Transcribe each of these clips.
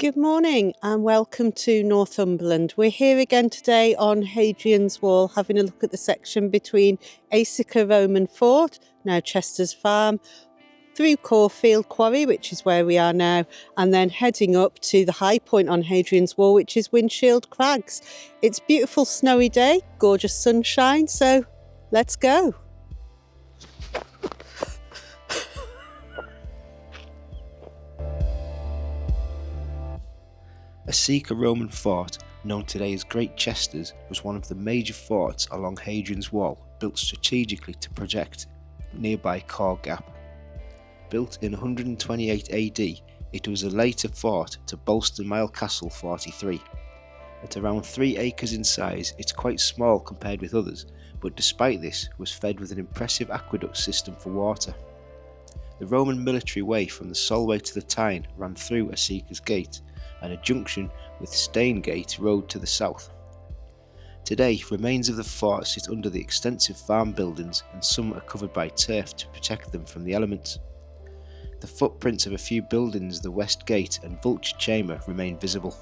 Good morning and welcome to Northumberland. We're here again today on Hadrian's Wall, having a look at the section between Æsica Roman Fort, now Chester's Farm, through Cawfield Quarry, which is where we are now, and then heading up to the high point on Hadrian's Wall, which is Winshield Crags. It's a beautiful snowy day, gorgeous sunshine, so let's go. Æsica Roman Fort, known today as Great Chester's, was one of the major forts along Hadrian's Wall, built strategically to protect nearby Caw Gap. Built in 128 AD, it was a later fort to bolster Milecastle 43. At around 3 acres in size, it's quite small compared with others, but despite this, was fed with an impressive aqueduct system for water. The Roman military way from the Solway to the Tyne ran through Æsica's Gate, and a junction with Gate Road to the south. Today, remains of the fort sit under the extensive farm buildings, and some are covered by turf to protect them from the elements. The footprints of a few buildings, the West Gate and Vulture Chamber, remain visible.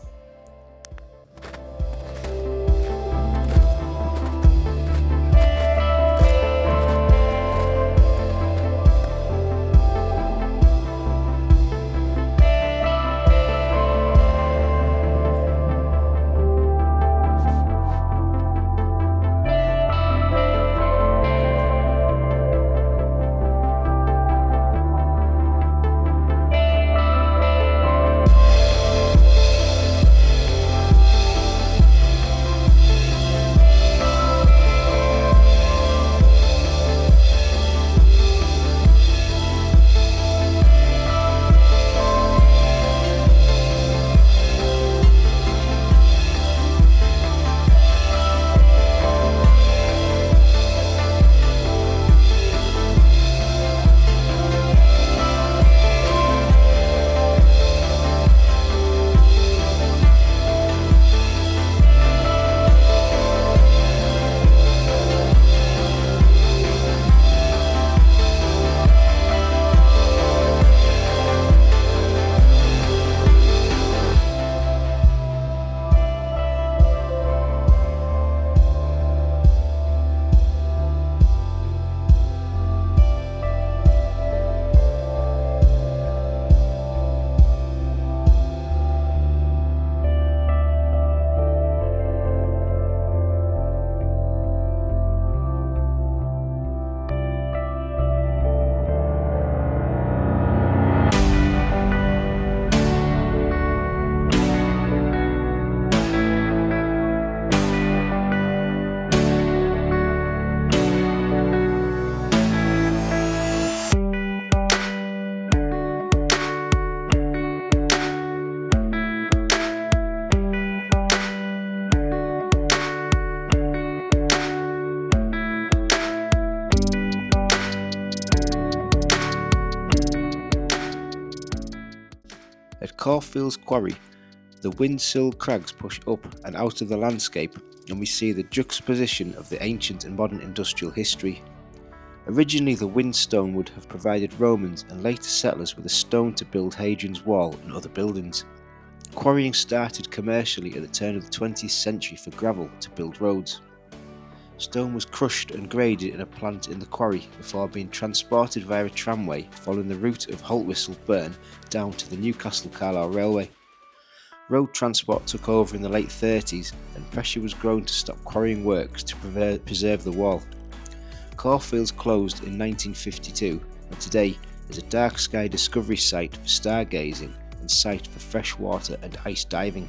At Cawfield Quarry, the Winshield Crags push up and out of the landscape, and we see the juxtaposition of the ancient and modern industrial history. Originally, the whinstone would have provided Romans and later settlers with a stone to build Hadrian's Wall and other buildings. Quarrying started commercially at the turn of the 20th century for gravel to build roads. Stone was crushed and graded in a plant in the quarry before being transported via a tramway following the route of Haltwhistle Burn down to the Newcastle-Carlisle Railway. Road transport took over in the late 30s, and pressure was grown to stop quarrying works to preserve the wall. Cawfields closed in 1952, and today is a dark sky discovery site for stargazing and site for freshwater and ice diving.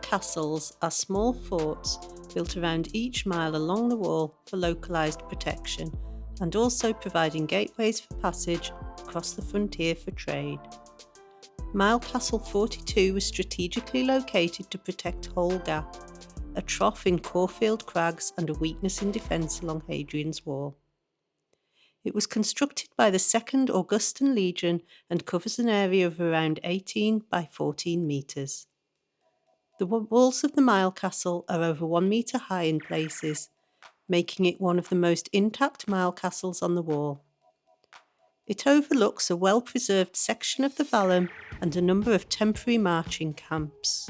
Milecastles are small forts built around each mile along the wall for localised protection and also providing gateways for passage across the frontier for trade. Milecastle 42 was strategically located to protect Caw Gap, a trough in Cawfield Quarry and a weakness in defence along Hadrian's Wall. It was constructed by the 2nd Augustan Legion and covers an area of around 18 by 14 metres. The walls of the Milecastle are over 1 metre high in places, making it one of the most intact Milecastles on the wall. It overlooks a well-preserved section of the vallum and a number of temporary marching camps.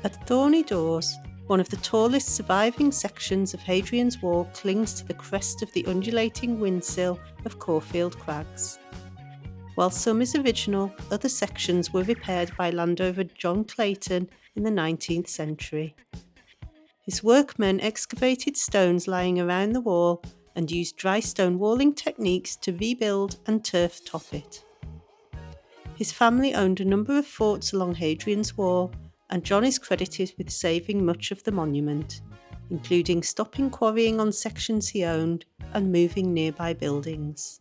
At Thorny Doors, one of the tallest surviving sections of Hadrian's Wall clings to the crest of the undulating windsill of Cawfield Quarry. While some is original, other sections were repaired by landowner John Clayton in the 19th century. His workmen excavated stones lying around the wall and used dry stone walling techniques to rebuild and turf top it. His family owned a number of forts along Hadrian's Wall, and John is credited with saving much of the monument, including stopping quarrying on sections he owned and moving nearby buildings.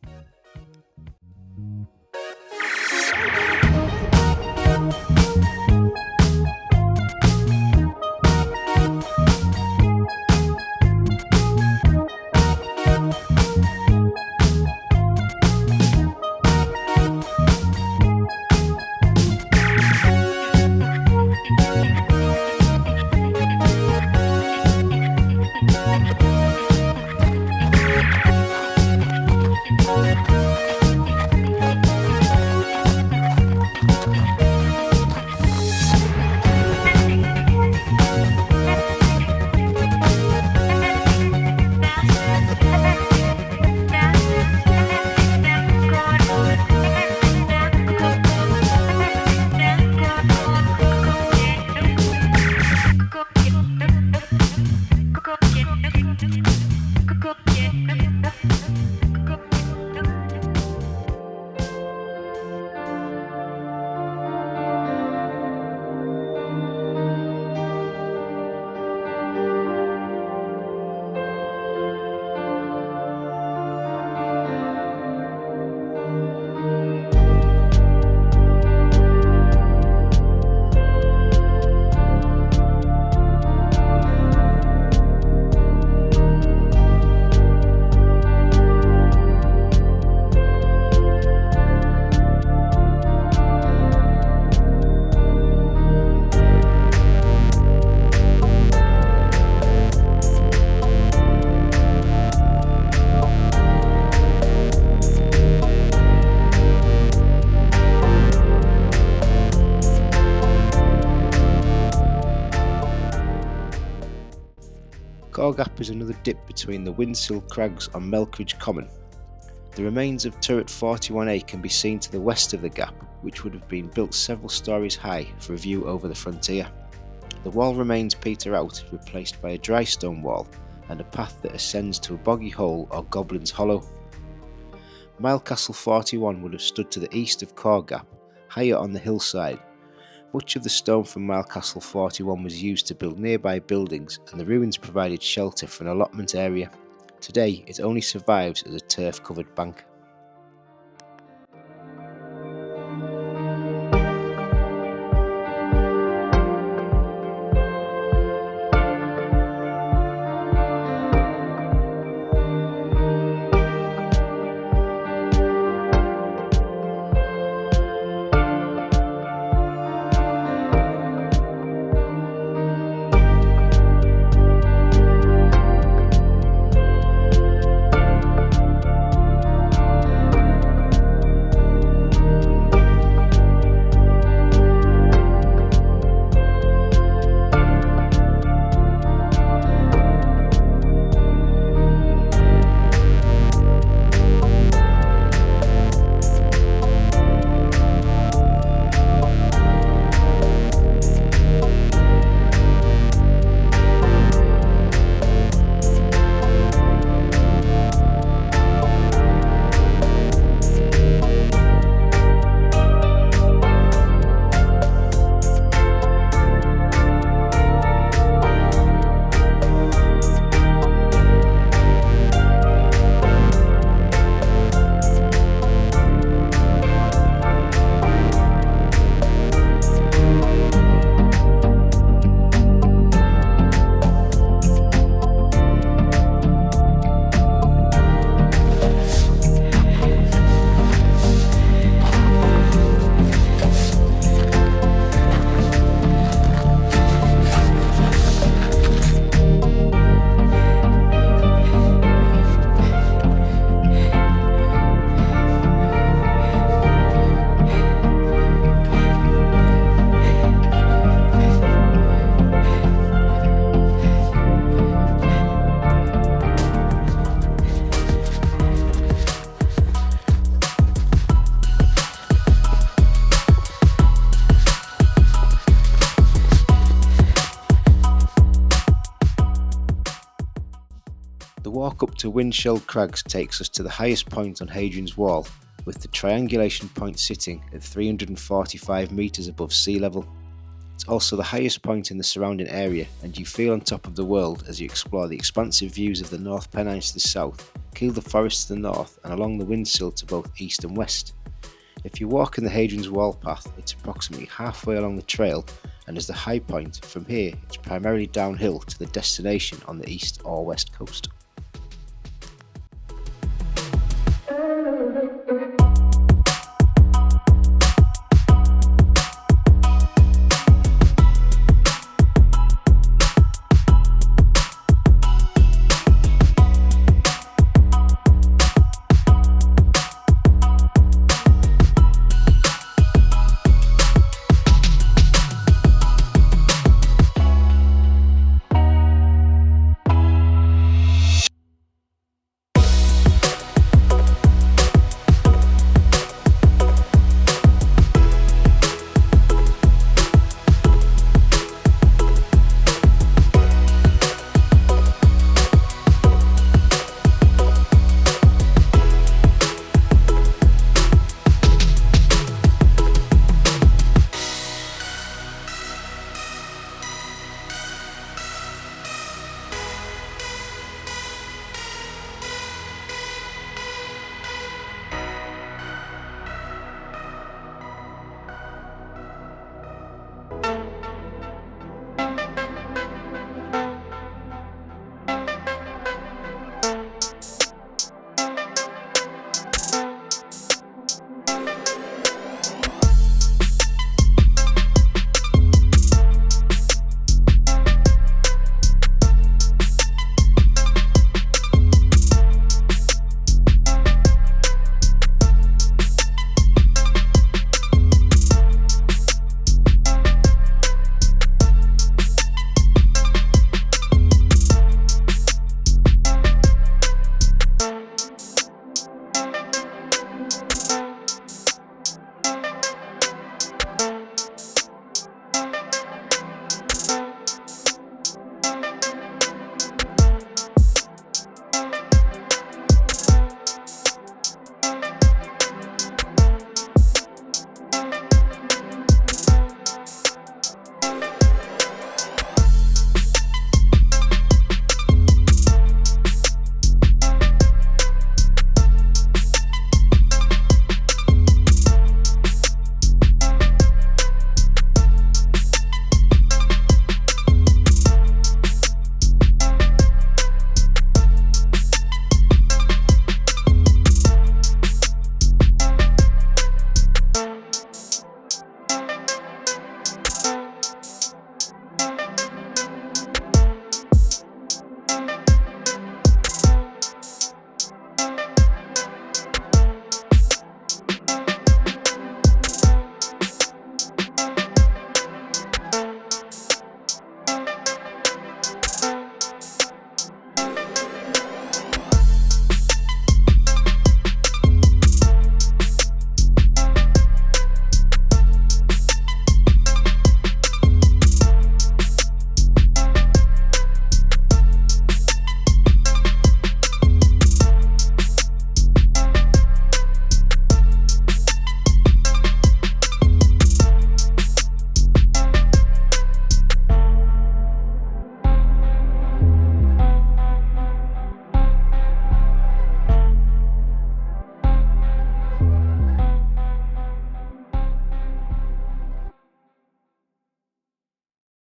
Caw Gap is another dip between the Winshield Crags on Melkridge Common. The remains of turret 41A can be seen to the west of the gap, which would have been built several stories high for a view over the frontier. The wall remains peter out, replaced by a dry stone wall and a path that ascends to a boggy hole or Goblin's Hollow. Milecastle 41 would have stood to the east of Caw Gap, higher on the hillside. Much of the stone from Milecastle 41 was used to build nearby buildings, and the ruins provided shelter for an allotment area. Today it only survives as a turf-covered bank. walk up to Winshield Crags takes us to the highest point on Hadrian's Wall, with the triangulation point sitting at 345 metres above sea level. It's also the highest point in the surrounding area, and you feel on top of the world as you explore the expansive views of the North Pennines to the south, Kielder Forest to the north, and along the Winshield to both east and west. If you walk in the Hadrian's Wall path, it's approximately halfway along the trail, and as the high point, from here it's primarily downhill to the destination on the east or west coast.